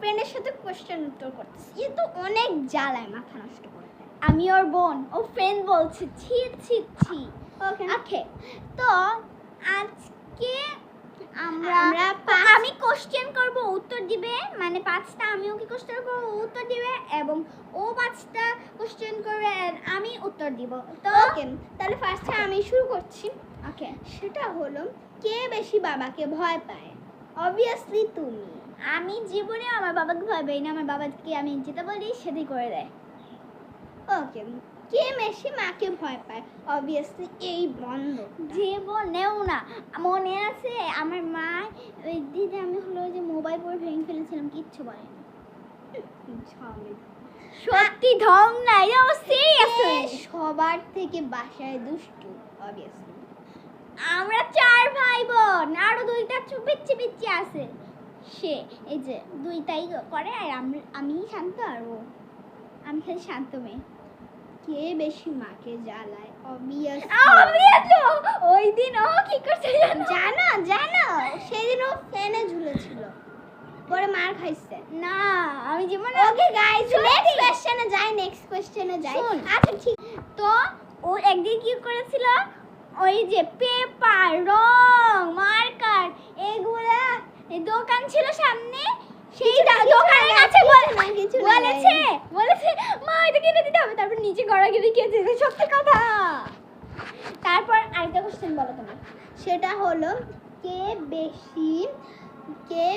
ফ্রেন্ডের সাথে কোশ্চেন উত্তর করতেছি, এ তো অনেক জ্বালায়, মাথা নষ্ট করে দেয়। আমি ওর বোন, ও ফ্রেন্ড বলছে, ছি ছি ছি। ওকে, তো আজকে আমরা আমি কোশ্চেন করব, উত্তর দিবে, মানে 5টা আমি ওকে কোশ্চেন করব, উত্তর দিবে, এবং ও 5টা কোশ্চেন করবে আর আমি উত্তর দিব। তো ওকে, তাহলে ফার্স্টে আমি শুরু করছি। ওকে, সেটা হলো কে বেশি বাবাকে ভয় পায়? অবভিয়াসলি তুমি। আমি জীবনে আমার বাবাকে ভয় পাই না, আমার বাবাকে আমি যেটা বলি সেটাই করে দেয়। ওকে, কে বেশি মাকে ভয় পায়? অবভিয়াসলি এই বন্ধ। জীবনেও না। মনে আছে আমার মা ওই দিদি আমি হলো যে মোবাইল পরে ভেঙে ফেলেছিলাম, কিচ্ছু বলেনি। সত্যি ঢং নাই, ও সিরিয়াসলি সবার থেকে বাসায় দুষ্টু। অবভিয়াসলি আমরা 4 ভাই বোন, আরো 2টা পিচ্ছি পিচ্ছি আছে, সে এই যে 2টাই করে, আর আমি শান্ত, আর ও আমি খালি শান্ত মেয়ে। কে বেশি মাকে জ্বালায়? অবভিয়াসলি ওই দিন ও কি করছে জানো সেদিন ও ফ্যানে ঝুলেছিল, পরে মার খাইছে। না আমি জীবনে। ওকে গাইস, নেক্সট কোশ্চেনে যাই। আচ্ছা ঠিক, তো ও একদিন কি করেছিল, ওই যে পেপার, রং, মার্কার এগুলা দোকান ছিল সামনে, সেই দোকানের কাছে বলেছে মা এটা কিনে দিতে হবে, তারপর নিচে গড়াগড়ি খেয়েছে। সত্যি কথা। তারপর আরেকটা কোশ্চেন বলো তুমি। সেটা হলো কে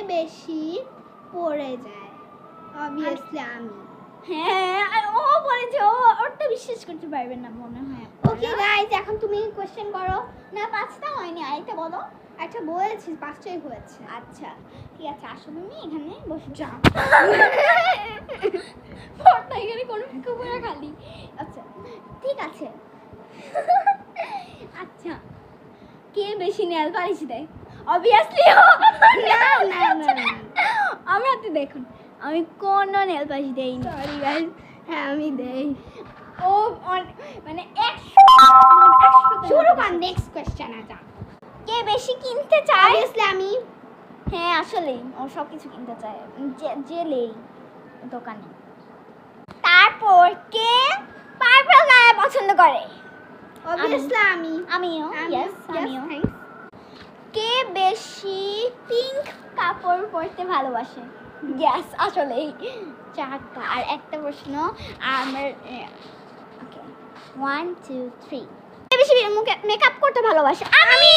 বেশি পড়ে যায়? অবভিয়াসলি আমি। হ্যাঁ, আর ও বলেছে, ওর তো বিশ্বাস করতে পারবেন না মনে হয়। ওকে গাইস, এখন তুমি কোশ্চেন করো। না 5টা হয়নি, আরেকটা বলো। একটা বলেছি, 5টাই হয়েছে। আচ্ছা ঠিক আছে, আসো তুমি এখানে বসে যাও। পড়তা এখানে কোনো কুকুরা খালি। আচ্ছা ঠিক আছে। আচ্ছা, কে বেশি নেল পালিশ দেয়? অবভিয়াসলি না আমরা তো দেখুন আমি কোনো নেল পালিশ দেই না। সরি গাইস, হ্যাঁ আমি দেই। ও মানে 100 শুরু কর। নেক্সট কোশ্চেন আছে, কে বেশি কিনতে চায়? অবভিয়াসলি আমি। হ্যাঁ আসলে ও সব কিছু কিনতে চায়, জেলেই দোকানে। তারপর কে পার্পল কালার পছন্দ করে? অবভিয়াসলি আমিও। কে বেশি পিঙ্ক কাপড় পরতে ভালোবাসে? ইয়েস আসলেই। 4টা। আর একটা প্রশ্ন আমার। ওকে 1 2 3, কে বেশি মেকআপ করতে ভালোবাসে? আমি।